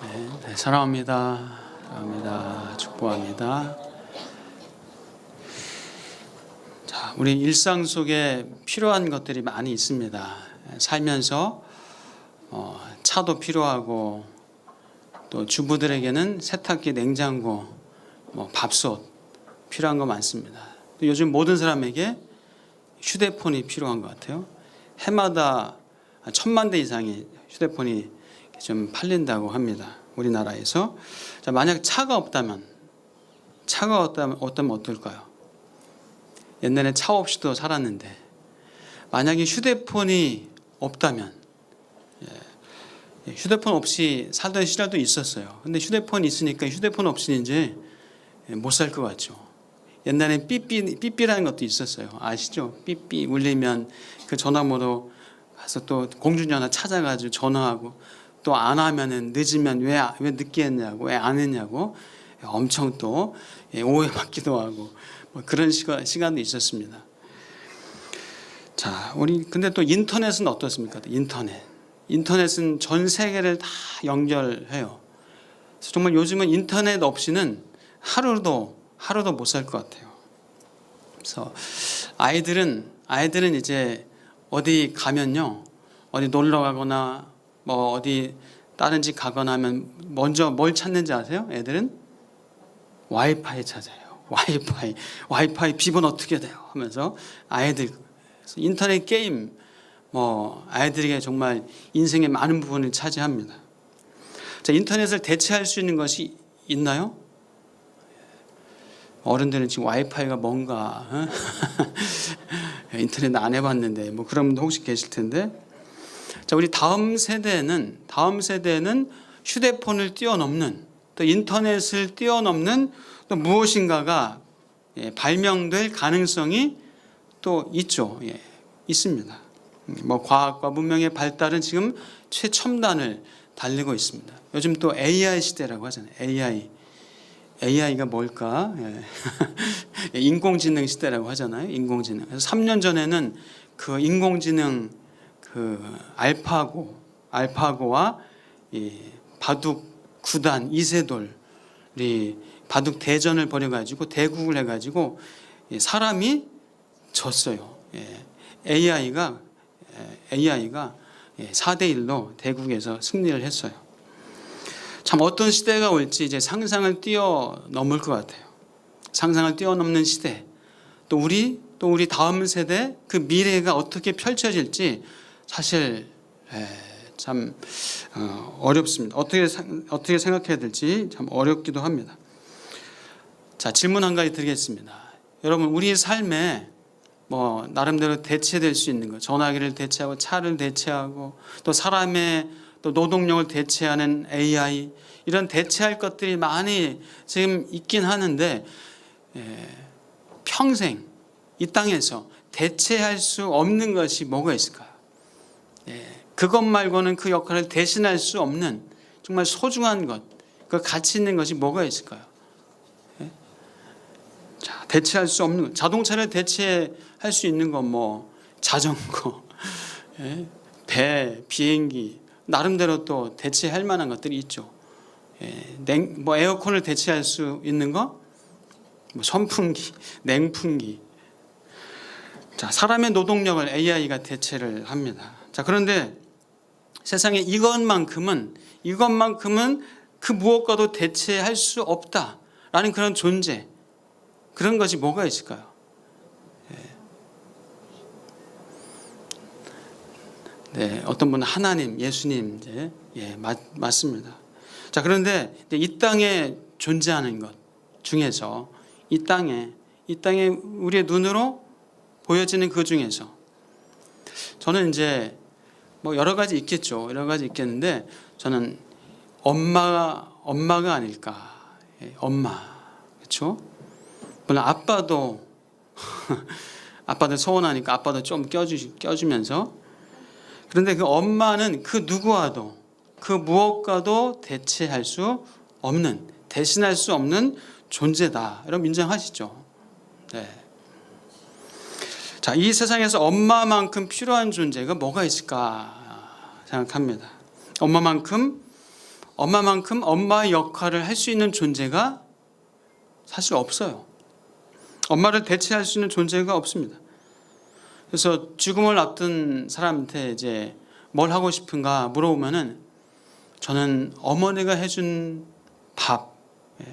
네, 사랑합니다. 사랑합니다. 축복합니다. 자, 우리 일상 속에 필요한 것들이 많이 있습니다. 살면서 차도 필요하고 또 주부들에게는 세탁기, 냉장고, 밥솥 필요한 거 많습니다. 또 요즘 모든 사람에게 휴대폰이 필요한 것 같아요. 해마다 1000만 대 이상의 휴대폰이 좀 팔린다고 합니다. 우리나라에서. 자, 만약 차가 없다면 어떨까요? 옛날에 차 없이도 살았는데 만약에 휴대폰이 없다면, 휴대폰 없이 살던 시절도 있었어요. 근데 휴대폰이 있으니까 휴대폰 없이 이제 못 살 것 같죠. 옛날엔 삐삐라는 것도 있었어요. 아시죠? 삐삐 울리면 그 전화번호 가서 또 공중전화 찾아가지고 전화하고, 또 안 하면은 늦으면 왜 늦게 했냐고, 왜 안 했냐고 엄청 또 오해받기도 하고 그런 시간도 있었습니다. 자, 우리 근데 또 인터넷은 어떻습니까? 인터넷은 전 세계를 다 연결해요. 그래서 정말 요즘은 인터넷 없이는 하루도 못 살 것 같아요. 그래서 아이들은 이제 어디 가면요, 어디 놀러 가거나 어디 다른 집 가거나 하면 먼저 뭘 찾는지 아세요? 애들은 와이파이 찾아요. 와이파이 비번 어떻게 돼요? 하면서 아이들 인터넷 게임 아이들에게 정말 인생의 많은 부분을 차지합니다. 자, 인터넷을 대체할 수 있는 것이 있나요? 어른들은 지금 와이파이가 뭔가 인터넷 안 해봤는데 그런 분도 혹시 계실 텐데, 자, 우리 다음 세대는 휴대폰을 뛰어넘는, 또 인터넷을 뛰어넘는 또 무엇인가가 발명될 가능성이 또 있죠. 있습니다. 과학과 문명의 발달은 지금 최첨단을 달리고 있습니다. 요즘 또 AI 시대라고 하잖아요. AI가 뭘까? 인공지능 시대라고 하잖아요. 인공지능. 그래서 3년 전에는 그 인공지능 알파고와 이 바둑 구단 이세돌이 바둑 대전을 벌여가지고 대국을 해가지고 사람이 졌어요. AI가 4대1로 대국에서 승리를 했어요. 참 어떤 시대가 올지 이제 상상을 뛰어넘을 것 같아요. 상상을 뛰어넘는 시대, 또 우리 다음 세대 그 미래가 어떻게 펼쳐질지 사실 참 어렵습니다. 어떻게 생각해야 될지 참 어렵기도 합니다. 자, 질문 한 가지 드리겠습니다. 여러분, 우리 삶에 나름대로 대체될 수 있는 것, 전화기를 대체하고 차를 대체하고 또 사람의 또 노동력을 대체하는 AI, 이런 대체할 것들이 많이 지금 있긴 하는데, 평생 이 땅에서 대체할 수 없는 것이 뭐가 있을까요? 그것 말고는 그 역할을 대신할 수 없는 정말 소중한 것, 그 가치 있는 것이 뭐가 있을까요? 자, 대체할 수 없는 것. 자동차를 대체할 수 있는 건 자전거, 배, 비행기, 나름대로 또 대체할 만한 것들이 있죠. 에어컨을 대체할 수 있는 거, 선풍기, 냉풍기. 자, 사람의 노동력을 AI가 대체를 합니다. 자, 그런데 세상에 이것만큼은 그 무엇과도 대체할 수 없다라는 그런 존재, 그런 것이 뭐가 있을까요? 네, 어떤 분은 하나님, 예수님, 맞습니다. 자, 그런데 이 땅에 존재하는 것 중에서 이 땅에 우리의 눈으로 보여지는 그 중에서 저는 이제 여러 가지 있겠죠. 여러 가지 있겠는데 저는 엄마가 아닐까. 엄마, 그렇죠? 물론 아빠도 서운하니까 아빠도 좀 껴주면서, 그런데 그 엄마는 그 누구와도 그 무엇과도 대신할 수 없는 존재다. 여러분 인정하시죠? 네. 자, 이 세상에서 엄마만큼 필요한 존재가 뭐가 있을까 생각합니다. 엄마만큼 엄마만큼 엄마의 역할을 할 수 있는 존재가 사실 없어요. 엄마를 대체할 수 있는 존재가 없습니다. 그래서 죽음을 앞둔 사람한테 이제 뭘 하고 싶은가 물어보면은 저는 어머니가 해준 밥,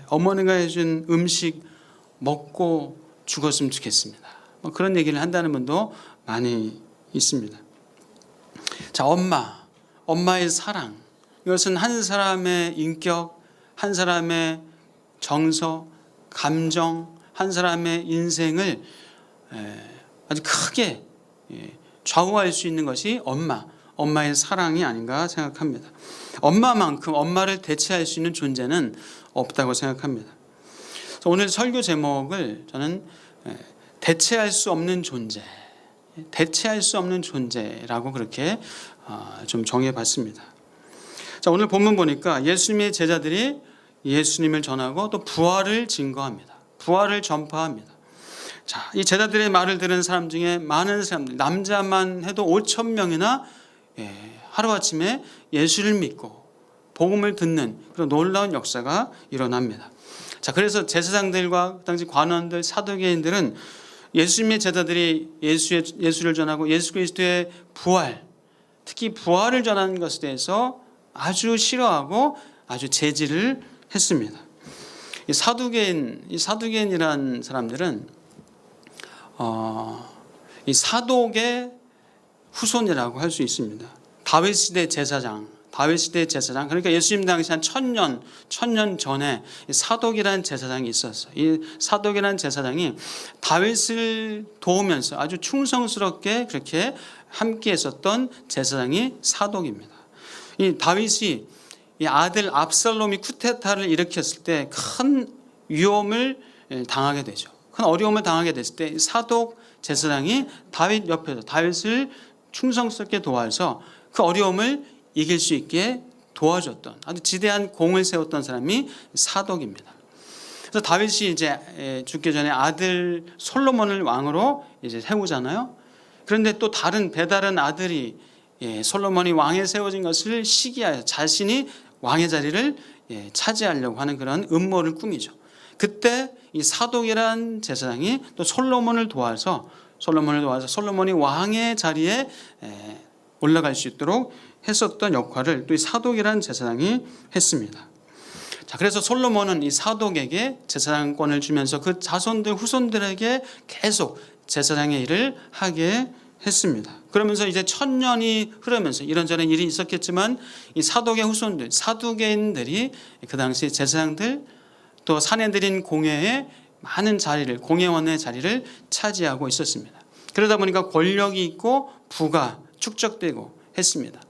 어머니가 해준 음식 먹고 죽었으면 좋겠습니다. 뭐 그런 얘기를 한다는 분도 많이 있습니다. 자, 엄마의 사랑. 이것은 한 사람의 인격, 한 사람의 정서, 감정, 한 사람의 인생을 아주 크게 좌우할 수 있는 것이 엄마의 사랑이 아닌가 생각합니다. 엄마만큼 엄마를 대체할 수 있는 존재는 없다고 생각합니다. 오늘 설교 제목을 저는 대체할 수 없는 존재, 대체할 수 없는 존재라고 그렇게 좀 정해봤습니다. 자, 오늘 본문 보니까 예수님의 제자들이 예수님을 전하고 또 부활을 증거합니다. 부활을 전파합니다. 자, 이 제자들의 말을 들은 사람 중에 많은 사람들, 남자만 해도 5천 명이나 하루아침에 예수를 믿고 복음을 듣는 그런 놀라운 역사가 일어납니다. 자, 그래서 제사장들과 당시 관원들, 사두개인들은 예수님의 제자들이 예수를 전하고 예수 그리스도의 부활, 특히 부활을 전하는 것에 대해서 아주 싫어하고 아주 제지를 했습니다. 이 사두개인이라는 사람들은 이 사독의 후손이라고 할 수 있습니다. 다윗 시대 제사장, 그러니까 예수님 당시 한 1000년 전에 사독이라는 제사장이 있었어요. 이 사독이라는 제사장이 다윗을 도우면서 아주 충성스럽게 그렇게 함께 했었던 제사장이 사독입니다. 이 다윗이 이 아들 압살롬이 쿠데타를 일으켰을 때 큰 위험을 당하게 되죠. 큰 어려움을 당하게 됐을 때 사독 제사장이 다윗 옆에서 다윗을 충성스럽게 도와서 그 어려움을 이길 수 있게 도와줬던 아주 지대한 공을 세웠던 사람이 사독입니다. 그래서 다윗이 이제 죽기 전에 아들 솔로몬을 왕으로 이제 세우잖아요. 그런데 또 배다른 아들이 솔로몬이 왕에 세워진 것을 시기하여 자신이 왕의 자리를 차지하려고 하는 그런 음모를 꾸미죠. 그때 이 사독이란 제사장이 또 솔로몬을 도와서 솔로몬이 왕의 자리에 올라갈 수 있도록 했었던 역할을 또 이 사독이란 제사장이 했습니다. 자, 그래서 솔로몬은 이 사독에게 제사장권을 주면서 그 자손들 후손들에게 계속 제사장의 일을 하게 했습니다. 그러면서 이제 1000년이 흐르면서 이런저런 일이 있었겠지만 이 사독의 후손들, 사두개인들이 그 당시 제사장들 또 산헤드린 공회의 많은 자리를, 공회원의 자리를 차지하고 있었습니다. 그러다 보니까 권력이 있고 부가 축적되고 했습니다.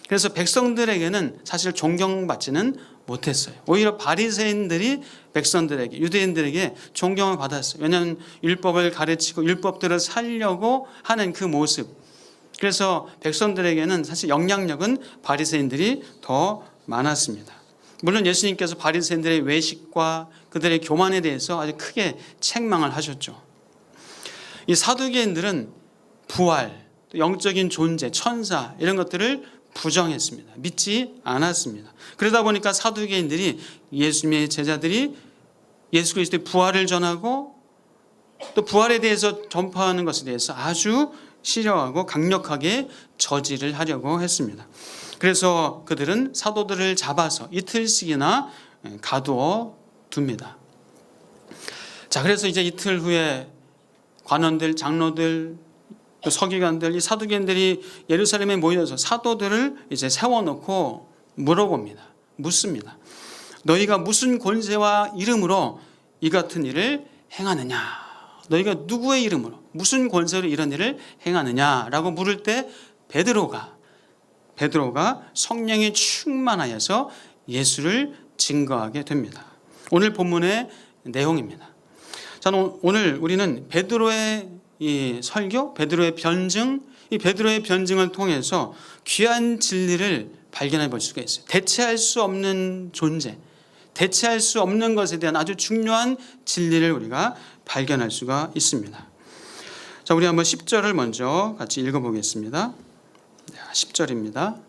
그래서 백성들에게는 사실 존경받지는 못했어요. 오히려 바리새인들이 백성들에게, 유대인들에게 존경을 받았어요. 왜냐하면 율법을 가르치고 율법대로 살려고 하는 그 모습. 그래서 백성들에게는 사실 영향력은 바리새인들이 더 많았습니다. 물론 예수님께서 바리새인들의 외식과 그들의 교만에 대해서 아주 크게 책망을 하셨죠. 이 사두개인들은 부활, 영적인 존재, 천사 이런 것들을 부정했습니다. 믿지 않았습니다. 그러다 보니까 사두개인들이 예수님의 제자들이 예수 그리스도의 부활을 전하고 또 부활에 대해서 전파하는 것에 대해서 아주 싫어하고 강력하게 저지를 하려고 했습니다. 그래서 그들은 사도들을 잡아서 이틀씩이나 가두어 둡니다. 자, 그래서 이제 이틀 후에 관원들, 장로들, 또 서기관들, 이 사두개인들이 예루살렘에 모여서 사도들을 이제 세워놓고 묻습니다. 너희가 무슨 권세와 이름으로 이 같은 일을 행하느냐? 너희가 누구의 이름으로 무슨 권세로 이런 일을 행하느냐라고 물을 때 베드로가 성령이 충만하여서 예수를 증거하게 됩니다. 오늘 본문의 내용입니다. 자, 오늘 우리는 베드로의 이 설교, 베드로의 변증, 이 베드로의 변증을 통해서 귀한 진리를 발견해 볼 수가 있어요. 대체할 수 없는 존재, 대체할 수 없는 것에 대한 아주 중요한 진리를 우리가 발견할 수가 있습니다. 자, 우리 한번 10절을 먼저 같이 읽어보겠습니다. 10절입니다.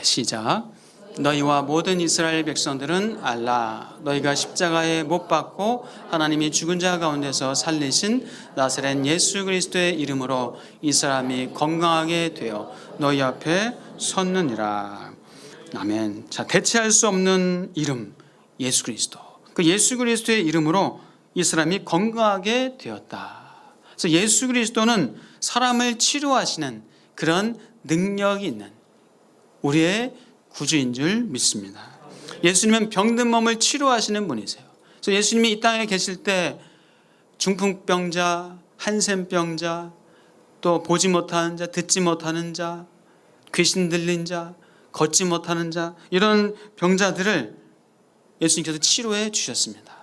시작. 너희와 모든 이스라엘 백성들은 알라. 너희가 십자가에 못 박고 하나님이 죽은 자 가운데서 살리신 나사렛 예수 그리스도의 이름으로 이 사람이 건강하게 되어 너희 앞에 섰느니라. 아멘. 자, 대체할 수 없는 이름 예수 그리스도. 그 예수 그리스도의 이름으로 이 사람이 건강하게 되었다. 그래서 예수 그리스도는 사람을 치료하시는 그런 능력이 있는 우리의 구주인 줄 믿습니다. 예수님은 병든 몸을 치료하시는 분이세요. 그래서 예수님이 이 땅에 계실 때 중풍병자, 한센병자, 또 보지 못하는 자, 듣지 못하는 자, 귀신 들린 자, 걷지 못하는 자, 이런 병자들을 예수님께서 치료해 주셨습니다.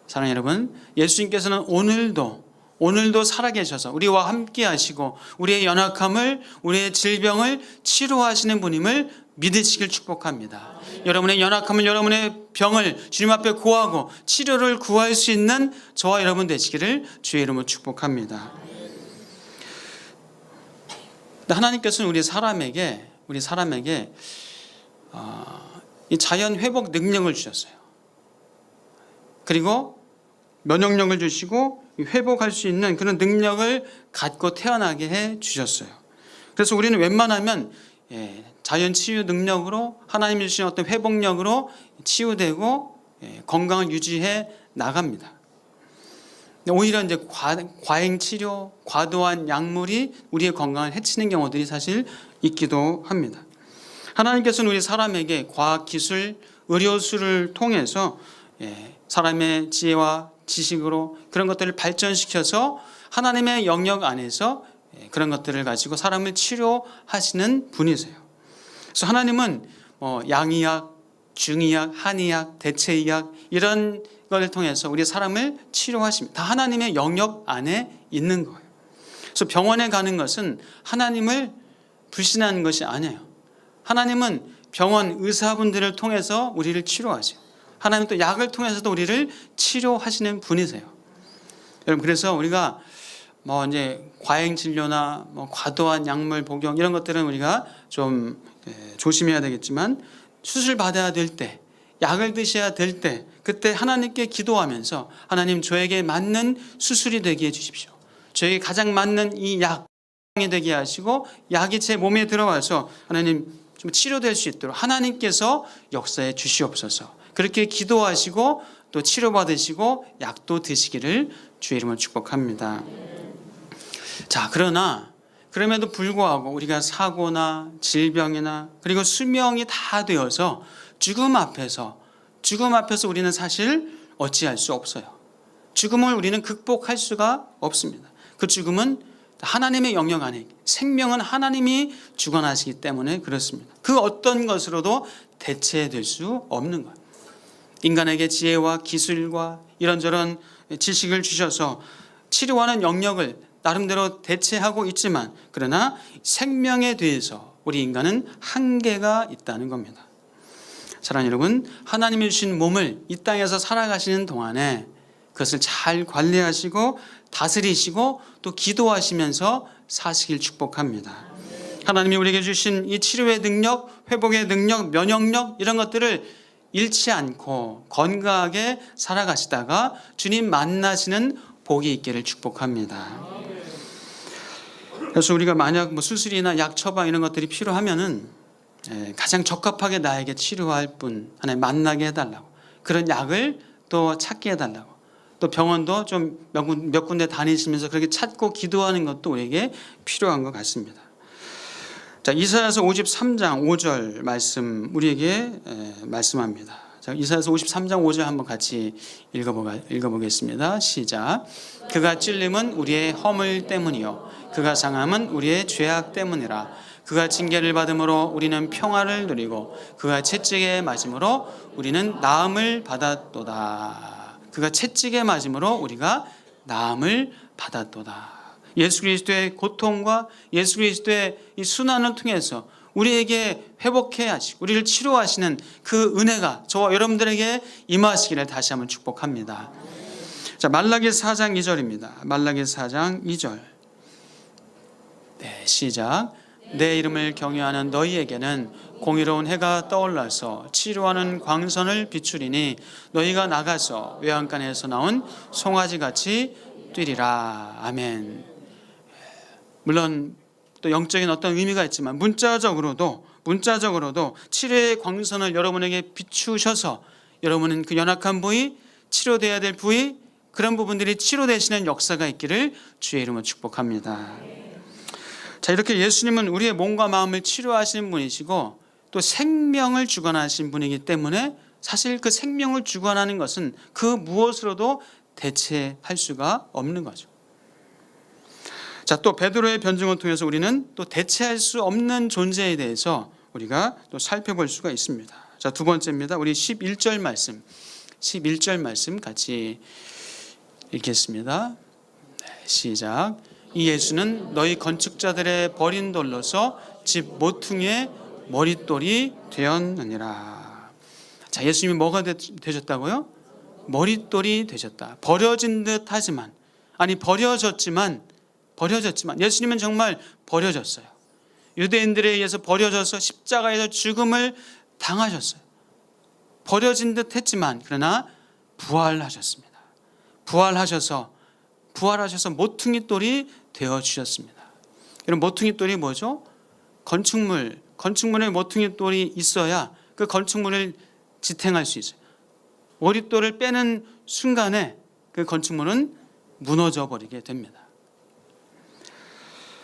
사랑하는 여러분, 예수님께서는 오늘도 살아계셔서 우리와 함께 하시고 우리의 연약함을, 우리의 질병을 치료하시는 분임을 믿으시길 축복합니다. 여러분의 연약함을, 여러분의 병을 주님 앞에 구하고 치료를 구할 수 있는 저와 여러분 되시기를 주의 이름으로 축복합니다. 하나님께서는 우리 사람에게 이 자연 회복 능력을 주셨어요. 그리고 면역력을 주시고 회복할 수 있는 그런 능력을 갖고 태어나게 해 주셨어요. 그래서 우리는 웬만하면 자연 치유 능력으로 하나님이 주신 어떤 회복력으로 치유되고 건강을 유지해 나갑니다. 오히려 이제 과잉 치료, 과도한 약물이 우리의 건강을 해치는 경우들이 사실 있기도 합니다. 하나님께서는 우리 사람에게 과학 기술, 의료술을 통해서 사람의 지혜와 지식으로 그런 것들을 발전시켜서 하나님의 영역 안에서 그런 것들을 가지고 사람을 치료하시는 분이세요. 그래서 하나님은 양의학, 중의학, 한의학, 대체의학 이런 걸 통해서 우리 사람을 치료하십니다. 다 하나님의 영역 안에 있는 거예요. 그래서 병원에 가는 것은 하나님을 불신하는 것이 아니에요. 하나님은 병원 의사분들을 통해서 우리를 치료하세요. 하나님 또 약을 통해서도 우리를 치료하시는 분이세요. 여러분, 그래서 우리가 이제 과잉 진료나 과도한 약물 복용 이런 것들은 우리가 좀 조심해야 되겠지만 수술 받아야 될 때, 약을 드셔야 될 때, 그때 하나님께 기도하면서 하나님 저에게 맞는 수술이 되게 해주십시오. 저에게 가장 맞는 이 약이 되게 하시고 약이 제 몸에 들어와서 하나님 좀 치료될 수 있도록 하나님께서 역사해 주시옵소서. 그렇게 기도하시고 또 치료받으시고 약도 드시기를 주의 이름으로 축복합니다. 자, 그럼에도 불구하고 우리가 사고나 질병이나 그리고 수명이 다 되어서 죽음 앞에서 우리는 사실 어찌할 수 없어요. 죽음을 우리는 극복할 수가 없습니다. 그 죽음은 하나님의 영역 안에, 생명은 하나님이 주관하시기 때문에 그렇습니다. 그 어떤 것으로도 대체될 수 없는 거예요. 인간에게 지혜와 기술과 이런저런 지식을 주셔서 치료하는 영역을 나름대로 대체하고 있지만 그러나 생명에 대해서 우리 인간은 한계가 있다는 겁니다. 사랑하는 여러분, 하나님이 주신 몸을 이 땅에서 살아가시는 동안에 그것을 잘 관리하시고 다스리시고 또 기도하시면서 사시길 축복합니다. 하나님이 우리에게 주신 이 치료의 능력, 회복의 능력, 면역력 이런 것들을 잃지 않고 건강하게 살아가시다가 주님 만나시는 복이 있기를 축복합니다. 그래서 우리가 만약 수술이나 약 처방 이런 것들이 필요하면은 가장 적합하게 나에게 치료할 분 하나님 만나게 해달라고, 그런 약을 또 찾게 해달라고, 또 병원도 좀 몇 군데 다니시면서 그렇게 찾고 기도하는 것도 우리에게 필요한 것 같습니다. 자, 이사야서 53장 5절 말씀 우리에게 말씀합니다. 자, 이사야서 53장 5절 한번 같이 읽어보겠습니다. 시작. 그가 찔림은 우리의 허물 때문이요 그가 상함은 우리의 죄악 때문이라. 그가 징계를 받음으로 우리는 평화를 누리고 그가 채찍에 맞음으로 우리는 나음을 받았도다. 그가 채찍에 맞음으로 우리가 나음을 받았도다. 예수 그리스도의 고통과 예수 그리스도의 이 순환을 통해서 우리에게 회복해 하시고 우리를 치료하시는 그 은혜가 저와 여러분들에게 임하시기를 다시 한번 축복합니다. 자, 말라기 4장 2절입니다. 말라기 4장 2절. 네, 시작. 내 이름을 경외하는 너희에게는 공의로운 해가 떠올라서 치료하는 광선을 비추리니 너희가 나가서 외양간에서 나온 송아지같이 뛰리라. 아멘. 물론 또 영적인 어떤 의미가 있지만 문자적으로도 치료의 광선을 여러분에게 비추셔서 여러분은 그 연약한 부위, 치료돼야 될 부위, 그런 부분들이 치료되시는 역사가 있기를 주의 이름으로 축복합니다. 자, 이렇게 예수님은 우리의 몸과 마음을 치료하시는 분이시고 또 생명을 주관하신 분이기 때문에 사실 그 생명을 주관하는 것은 그 무엇으로도 대체할 수가 없는 거죠. 자, 또 베드로의 변증을 통해서 우리는 또 대체할 수 없는 존재에 대해서 우리가 또 살펴볼 수가 있습니다. 자, 두 번째입니다. 우리 11절 말씀 같이 읽겠습니다. 시작. 이 예수는 너희 건축자들의 버린 돌로서 집 모퉁이의 머릿돌이 되었느니라. 자, 예수님이 뭐가 되셨다고요? 머릿돌이 되셨다. 버려진 듯 하지만, 버려졌지만 예수님은 정말 버려졌어요. 유대인들에 의해서 버려져서 십자가에서 죽음을 당하셨어요. 버려진 듯 했지만 그러나 부활하셨습니다. 부활하셔서 모퉁이돌이 되어주셨습니다. 여러분, 모퉁이돌이 뭐죠? 건축물에 모퉁이돌이 있어야 그 건축물을 지탱할 수 있어요. 머릿돌을 빼는 순간에 그 건축물은 무너져 버리게 됩니다.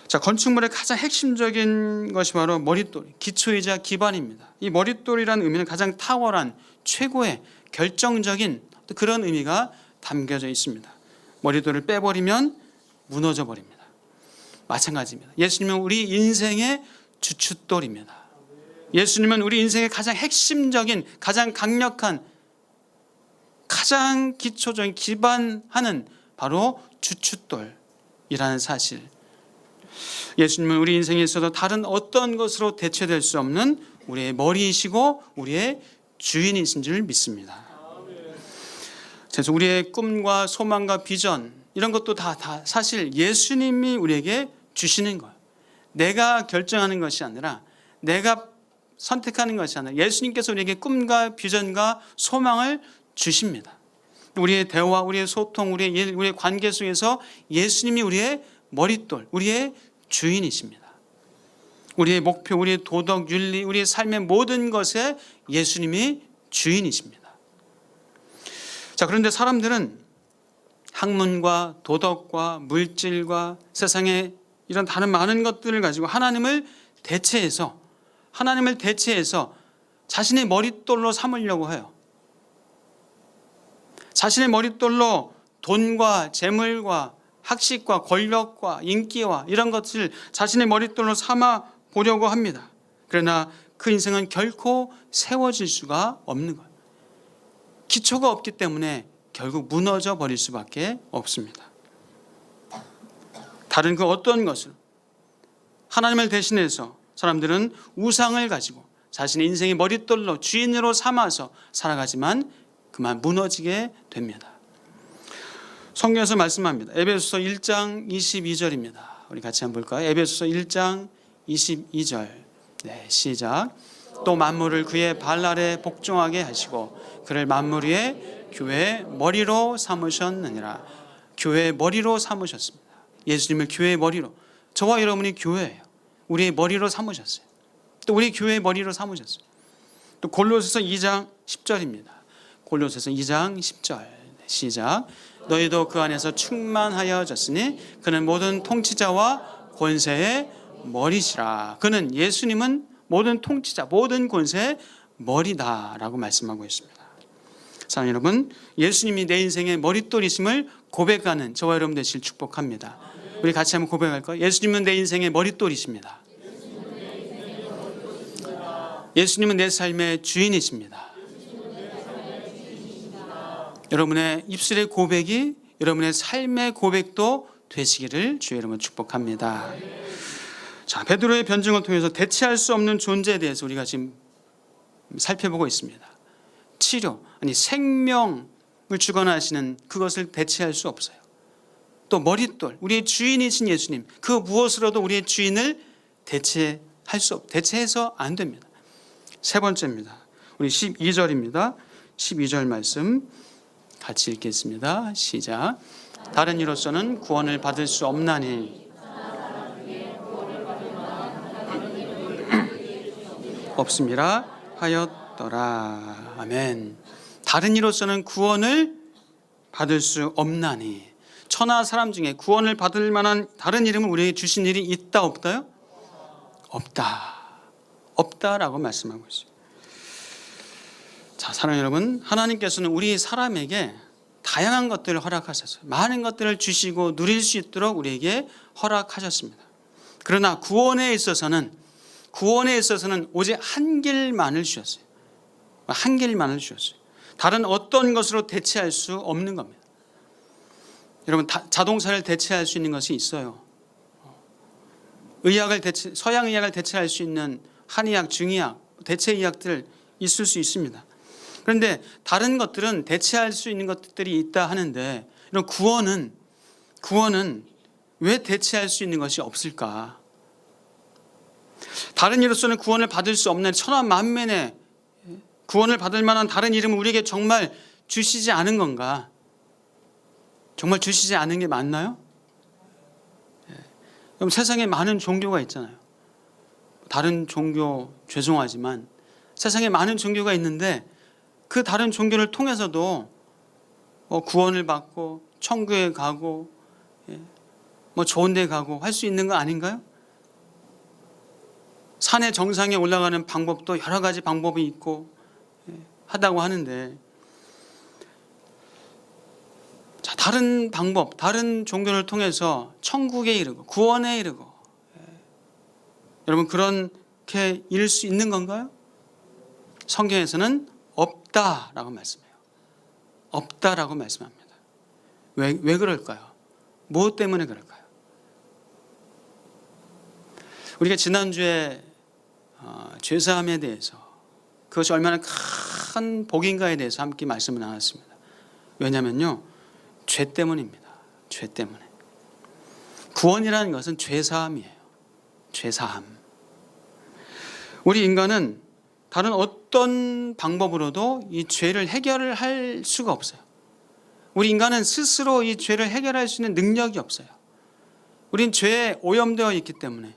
자, 건축물의 가장 핵심적인 것이 바로 머릿돌, 기초이자 기반입니다. 이 머릿돌이라는 의미는 가장 탁월한 최고의 결정적인 그런 의미가 담겨져 있습니다. 머릿돌을 빼버리면 무너져 버립니다. 마찬가지입니다. 예수님은 우리 인생의 주춧돌입니다. 예수님은 우리 인생의 가장 핵심적인, 가장 강력한, 가장 기초적인 기반하는 바로 주춧돌이라는 사실. 예수님은 우리 인생에 있어서 다른 어떤 것으로 대체될 수 없는 우리의 머리이시고 우리의 주인이신 줄 믿습니다. 그래서 우리의 꿈과 소망과 비전 이런 것도 다 사실 예수님이 우리에게 주시는 거예요. 내가 결정하는 것이 아니라, 내가 선택하는 것이 아니라 예수님께서 우리에게 꿈과 비전과 소망을 주십니다. 우리의 대화, 우리의 소통, 우리의 관계 속에서 예수님이 우리의 머릿돌, 우리의 주인이십니다. 우리의 목표, 우리의 도덕, 윤리, 우리의 삶의 모든 것에 예수님이 주인이십니다. 자, 그런데 사람들은 학문과 도덕과 물질과 세상의 이런 다른 많은 것들을 가지고 하나님을 대체해서 자신의 머릿돌로 삼으려고 해요. 자신의 머릿돌로 돈과 재물과 학식과 권력과 인기와 이런 것을 자신의 머릿돌로 삼아 보려고 합니다. 그러나 그 인생은 결코 세워질 수가 없는 거예요. 기초가 없기 때문에 결국 무너져 버릴 수밖에 없습니다. 다른 그 어떤 것을 하나님을 대신해서 사람들은 우상을 가지고 자신의 인생의 머릿돌로 주인으로 삼아서 살아가지만 그만 무너지게 됩니다. 성경에서 말씀합니다. 에베소서 1장 22절입니다. 우리 같이 한번 볼까요? 에베소서 1장 22절. 네, 시작. 또 만물을 그의 발 아래 복종하게 하시고 그를 만물 위에 교회의 머리로 삼으셨느니라. 교회의 머리로 삼으셨습니다. 예수님을 교회의 머리로, 저와 여러분이 교회예요. 우리의 머리로 삼으셨어요. 또 우리 교회의 머리로 삼으셨어요. 또 골로새서 2장 10절입니다. 골로새서 2장 10절. 시작. 너희도 그 안에서 충만하여졌으니 그는 모든 통치자와 권세의 머리시라. 그는, 예수님은 모든 통치자, 모든 권세의 머리다라고 말씀하고 있습니다. 사랑하는 여러분, 예수님이 내 인생의 머릿돌이심을 고백하는 저와 여러분 되실 축복합니다. 우리 같이 한번 고백할까요? 예수님은 내 인생의 머릿돌이십니다. 예수님은 내 삶의 주인이십니다. 여러분의 입술의 고백이 여러분의 삶의 고백도 되시기를 주의 이름으로 축복합니다. 자, 베드로의 변증을 통해서 대체할 수 없는 존재에 대해서 우리가 지금 살펴보고 있습니다. 치료, 생명을 주관하시는 그것을 대체할 수 없어요. 또 머릿돌, 우리의 주인이신 예수님, 그 무엇으로도 우리의 주인을 대체해서 안 됩니다. 세 번째입니다. 우리 12절입니다. 12절 말씀 같이 읽겠습니다. 시작. 다른 이로서는 구원을 받을 수 없나니 없음이라 하였더라. 아멘. 다른 이로서는 구원을 받을 수 없나니, 천하 사람 중에 구원을 받을 만한 다른 이름을 우리에게 주신 일이 있다 없다요? 없다. 없다라고 말씀하고 있어요. 자, 사랑하는 여러분, 하나님께서는 우리 사람에게 다양한 것들을 허락하셨어요. 많은 것들을 주시고 누릴 수 있도록 우리에게 허락하셨습니다. 그러나 구원에 있어서는 오직 한 길만을 주셨어요. 한 길만을 주셨어요. 다른 어떤 것으로 대체할 수 없는 겁니다. 여러분, 자동차를 대체할 수 있는 것이 있어요. 서양 의학을 대체할 수 있는 한의학, 중의학, 대체 의학들 있을 수 있습니다. 그런데 다른 것들은 대체할 수 있는 것들이 있다 하는데, 이런 구원은 왜 대체할 수 있는 것이 없을까? 다른 이로서는 구원을 받을 수 없는 천하 만면에 구원을 받을 만한 다른 이름을 우리에게 정말 주시지 않은 건가? 정말 주시지 않은 게 맞나요? 그럼 세상에 많은 종교가 있잖아요. 다른 종교 죄송하지만 세상에 많은 종교가 있는데 그 다른 종교를 통해서도 구원을 받고 천국에 가고 좋은 데 가고 할 수 있는 거 아닌가요? 산의 정상에 올라가는 방법도 여러 가지 방법이 있고 하다고 하는데, 자, 다른 방법, 다른 종교를 통해서 천국에 이르고 구원에 이르고, 여러분 그렇게 이룰 수 있는 건가요? 성경에서는 없다라고 말씀해요. 없다라고 말씀합니다. 왜 그럴까요? 무엇 때문에 그럴까요? 우리가 지난주에 죄사함에 대해서, 그것이 얼마나 큰 복인가에 대해서 함께 말씀을 나눴습니다. 왜냐하면요, 죄 때문입니다. 죄 때문에. 구원이라는 것은 죄사함이에요. 죄사함. 우리 인간은 다른 어떤 방법으로도 이 죄를 해결을 할 수가 없어요. 우리 인간은 스스로 이 죄를 해결할 수 있는 능력이 없어요. 우린 죄에 오염되어 있기 때문에,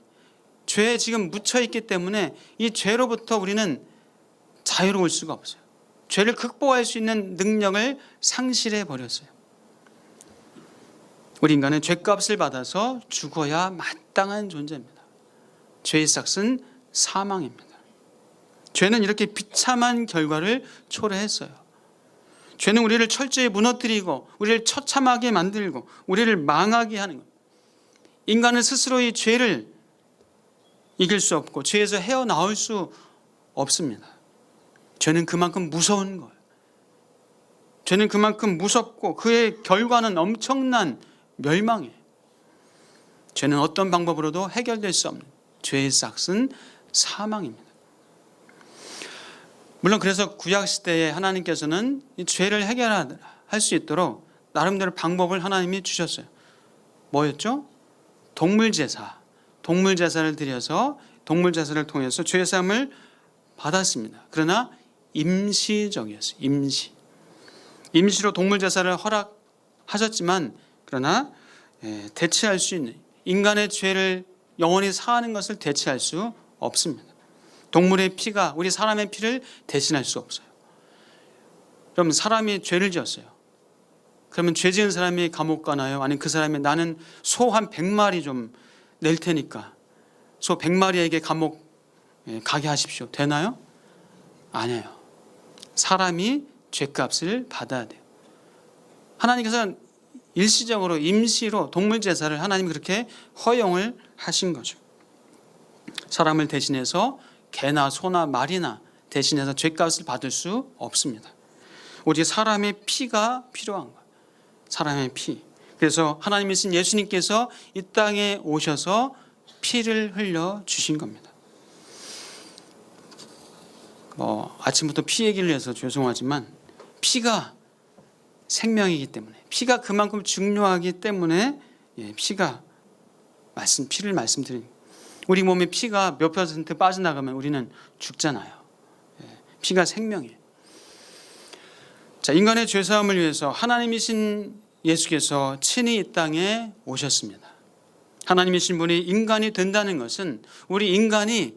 죄에 지금 묻혀 있기 때문에 이 죄로부터 우리는 자유로울 수가 없어요. 죄를 극복할 수 있는 능력을 상실해 버렸어요. 우리 인간은 죄값을 받아서 죽어야 마땅한 존재입니다. 죄의 삭은 사망입니다. 죄는 이렇게 비참한 결과를 초래했어요. 죄는 우리를 철저히 무너뜨리고 우리를 처참하게 만들고 우리를 망하게 하는 겁니다. 인간은 스스로 이 죄를 이길 수 없고 죄에서 헤어나올 수 없습니다. 죄는 그만큼 무서운 거예요. 죄는 그만큼 무섭고 그의 결과는 엄청난 멸망이에요. 죄는 어떤 방법으로도 해결될 수 없는 죄의 삭은 사망입니다. 물론 그래서 구약시대에 하나님께서는 이 죄를 해결할 수 있도록 나름대로 방법을 하나님이 주셨어요. 뭐였죠? 동물제사를 드려서 동물제사를 통해서 죄사함을 받았습니다. 그러나 임시적이었어요. 임시로 동물제사를 허락하셨지만, 그러나 대체할 수 있는, 인간의 죄를 영원히 사하는 것을 대체할 수 없습니다. 동물의 피가 우리 사람의 피를 대신할 수 없어요. 그럼 사람이 죄를 지었어요. 그러면 죄 지은 사람이 감옥 가나요? 아니면 그 사람이 나는 소 한 100마리 좀 낼 테니까 소 100마리에게 감옥 가게 하십시오. 되나요? 아니에요. 사람이 죄값을 받아야 돼요. 하나님께서 일시적으로 임시로 동물제사를 하나님이 그렇게 허용을 하신 거죠. 사람을 대신해서 개나 소나 말이나 대신해서 죄값을 받을 수 없습니다. 오직 사람의 피가 필요한 거예요. 사람의 피. 그래서 하나님이신 예수님께서 이 땅에 오셔서 피를 흘려 주신 겁니다. 아침부터 피 얘기를 해서 죄송하지만 피가 생명이기 때문에, 피가 그만큼 중요하기 때문에 피를 말씀드린 거예요. 우리 몸에 피가 몇 퍼센트 빠져나가면 우리는 죽잖아요. 피가 생명이에요. 자, 인간의 죄사함을 위해서 하나님이신 예수께서 친히 이 땅에 오셨습니다. 하나님이신 분이 인간이 된다는 것은 우리 인간이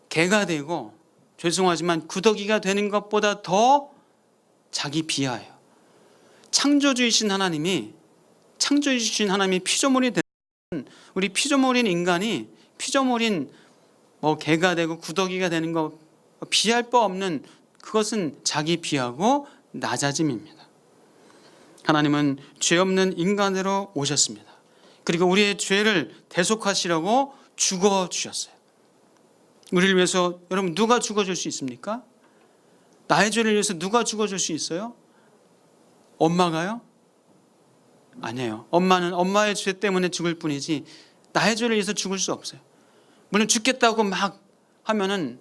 개가 되고, 죄송하지만 구더기가 되는 것보다 더 자기 비하예요. 창조주이신 하나님이 피조물이 되는, 우리 피조물인 인간이 피조물인 개가 되고 구더기가 되는 것 비할 바 없는, 그것은 자기 비하고 낮아짐입니다. 하나님은 죄 없는 인간으로 오셨습니다. 그리고 우리의 죄를 대속하시려고 죽어주셨어요. 우리를 위해서, 여러분, 누가 죽어줄 수 있습니까? 나의 죄를 위해서 누가 죽어줄 수 있어요? 엄마가요? 아니에요. 엄마는 엄마의 죄 때문에 죽을 뿐이지 나의 죄를 위해서 죽을 수 없어요. 물론 죽겠다고 막 하면은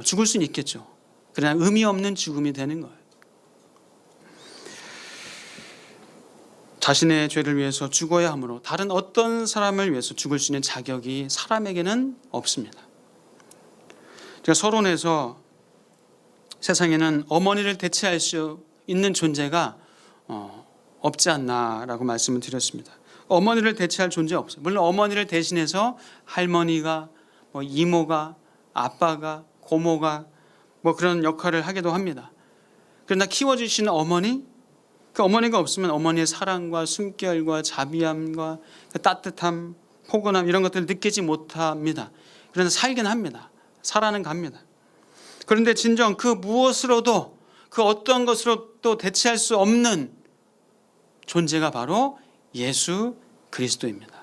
죽을 수는 있겠죠. 그러나 의미 없는 죽음이 되는 거예요. 자신의 죄를 위해서 죽어야 하므로 다른 어떤 사람을 위해서 죽을 수 있는 자격이 사람에게는 없습니다. 제가 서론에서 세상에는 어머니를 대체할 수 있는 존재가 없지 않나라고 말씀을 드렸습니다. 어머니를 대체할 존재 없어요. 물론 어머니를 대신해서 할머니가, 이모가, 아빠가, 고모가 그런 역할을 하기도 합니다. 그러나 키워주시는 어머니, 그 어머니가 없으면 어머니의 사랑과 숨결과 자비함과 따뜻함, 포근함 이런 것들을 느끼지 못합니다. 그러나 살긴 합니다. 살아는 갑니다. 그런데 진정 그 무엇으로도, 그 어떤 것으로도 대체할 수 없는 존재가 바로 예수 그리스도입니다.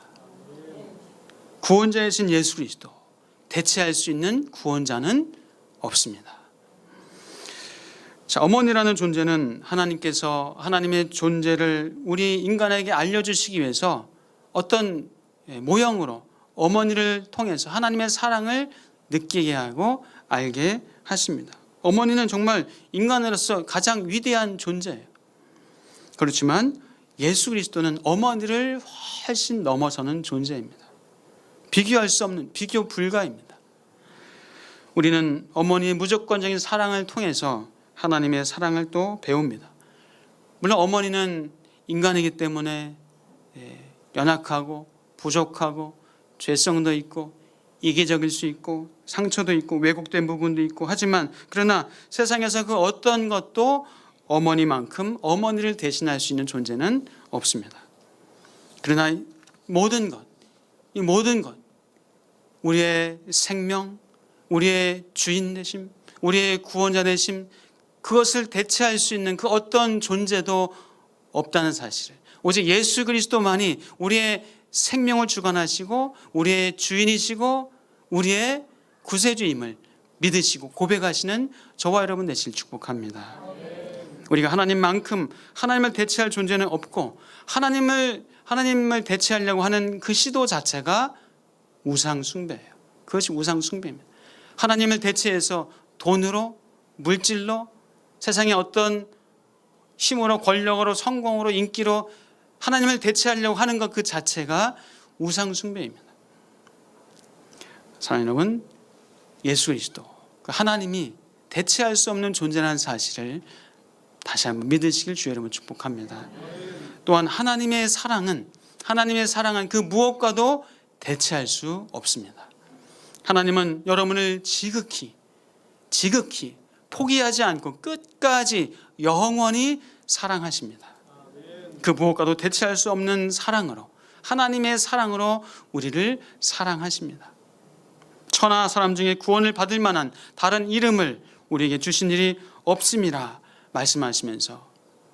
구원자이신 예수 그리스도, 대체할 수 있는 구원자는 없습니다. 자, 어머니라는 존재는 하나님께서 하나님의 존재를 우리 인간에게 알려주시기 위해서 어떤 모형으로 어머니를 통해서 하나님의 사랑을 느끼게 하고 알게 하십니다. 어머니는 정말 인간으로서 가장 위대한 존재예요. 그렇지만 예수 그리스도는 어머니를 훨씬 넘어서는 존재입니다. 비교할 수 없는, 비교 불가입니다. 우리는 어머니의 무조건적인 사랑을 통해서 하나님의 사랑을 또 배웁니다. 물론 어머니는 인간이기 때문에 연약하고 부족하고 죄성도 있고 이기적일 수 있고 상처도 있고 왜곡된 부분도 있고 하지만, 그러나 세상에서 그 어떤 것도 어머니만큼 어머니를 대신할 수 있는 존재는 없습니다. 그러나 이 모든 것, 우리의 생명, 우리의 주인 되심, 우리의 구원자 되심, 그것을 대체할 수 있는 그 어떤 존재도 없다는 사실을, 오직 예수 그리스도만이 우리의 생명을 주관하시고 우리의 주인이시고 우리의 구세주임을 믿으시고 고백하시는 저와 여러분 되시길 축복합니다. 우리가 하나님만큼 하나님을 대체할 존재는 없고, 하나님을 대체하려고 하는 그 시도 자체가 우상 숭배예요. 그것이 우상 숭배입니다. 하나님을 대체해서 돈으로, 물질로, 세상의 어떤 힘으로, 권력으로, 성공으로, 인기로 하나님을 대체하려고 하는 것 그 자체가 우상 숭배입니다. 사랑하는 여러분, 예수 그리스도, 그 하나님이 대체할 수 없는 존재라는 사실을 다시 한번 믿으시길 주의 이름으로 축복합니다. 또한 하나님의 사랑은 그 무엇과도 대체할 수 없습니다. 하나님은 여러분을 지극히 포기하지 않고 끝까지 영원히 사랑하십니다. 그 무엇과도 대체할 수 없는 사랑으로, 하나님의 사랑으로 우리를 사랑하십니다. 천하 사람 중에 구원을 받을 만한 다른 이름을 우리에게 주신 일이 없음이라 말씀하시면서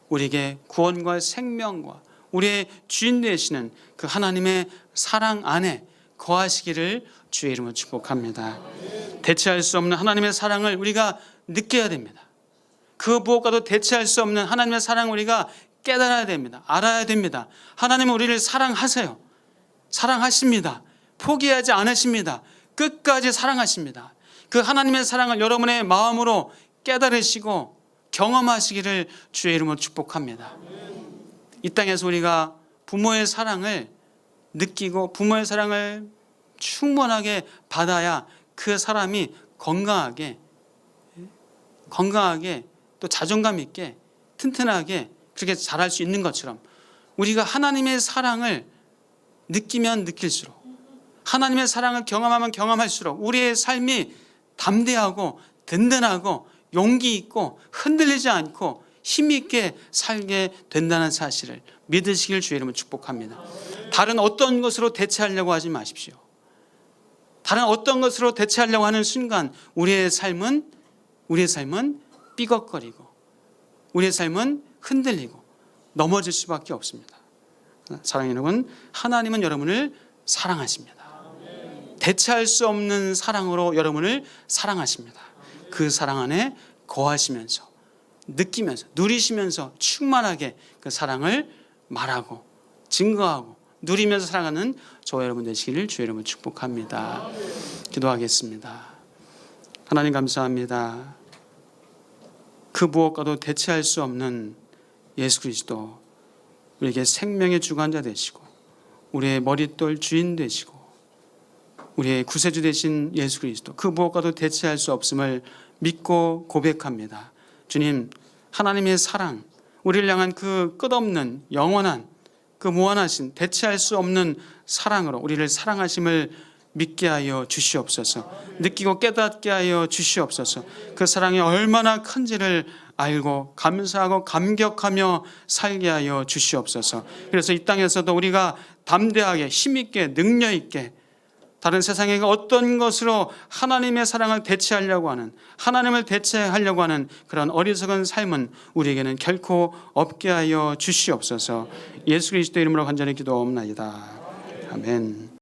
우리에게 구원과 생명과 우리의 주인 되시는 그 하나님의 사랑 안에 거하시기를 주의 이름으로 축복합니다. 대체할 수 없는 하나님의 사랑을 우리가 느껴야 됩니다. 그 무엇과도 대체할 수 없는 하나님의 사랑을 우리가 깨달아야 됩니다. 알아야 됩니다. 하나님은 우리를 사랑하세요. 사랑하십니다. 포기하지 않으십니다. 끝까지 사랑하십니다. 그 하나님의 사랑을 여러분의 마음으로 깨달으시고 경험하시기를 주의 이름으로 축복합니다. 이 땅에서 우리가 부모의 사랑을 느끼고 부모의 사랑을 충분하게 받아야 그 사람이 건강하게 또 자존감 있게 튼튼하게 그렇게 자랄 수 있는 것처럼 우리가 하나님의 사랑을 느끼면 느낄수록 하나님의 사랑을 경험하면 경험할수록 우리의 삶이 담대하고 든든하고 용기 있고 흔들리지 않고 힘있게 살게 된다는 사실을 믿으시길 주의 이름으로 축복합니다. 다른 어떤 것으로 대체하려고 하지 마십시오. 다른 어떤 것으로 대체하려고 하는 순간 우리의 삶은 삐걱거리고 우리의 삶은 흔들리고 넘어질 수밖에 없습니다. 사랑하는 여러분, 하나님은 여러분을 사랑하십니다. 대체할 수 없는 사랑으로 여러분을 사랑하십니다. 그 사랑 안에 거하시면서 느끼면서 누리시면서 충만하게 그 사랑을 말하고 증거하고 누리면서 살아가는 저와 여러분 되시기를 주의 이름으로 축복합니다. 기도하겠습니다. 하나님 감사합니다. 그 무엇과도 대체할 수 없는 예수 그리스도, 우리에게 생명의 주관자 되시고 우리의 머릿돌 주인 되시고 우리의 구세주 되신 예수 그리스도, 그 무엇과도 대체할 수 없음을 믿고 고백합니다. 주님, 하나님의 사랑, 우리를 향한 그 끝없는 영원한 그 무한하신 대체할 수 없는 사랑으로 우리를 사랑하심을 믿게 하여 주시옵소서. 느끼고 깨닫게 하여 주시옵소서. 그 사랑이 얼마나 큰지를 알고 감사하고 감격하며 살게 하여 주시옵소서. 그래서 이 땅에서도 우리가 담대하게 힘있게 능력있게 다른 세상의 어떤 것으로 하나님의 사랑을 대체하려고 하는, 하나님을 대체하려고 하는 그런 어리석은 삶은 우리에게는 결코 없게 하여 주시옵소서. 예수 그리스도 이름으로 간절히 기도하옵나이다. 아멘.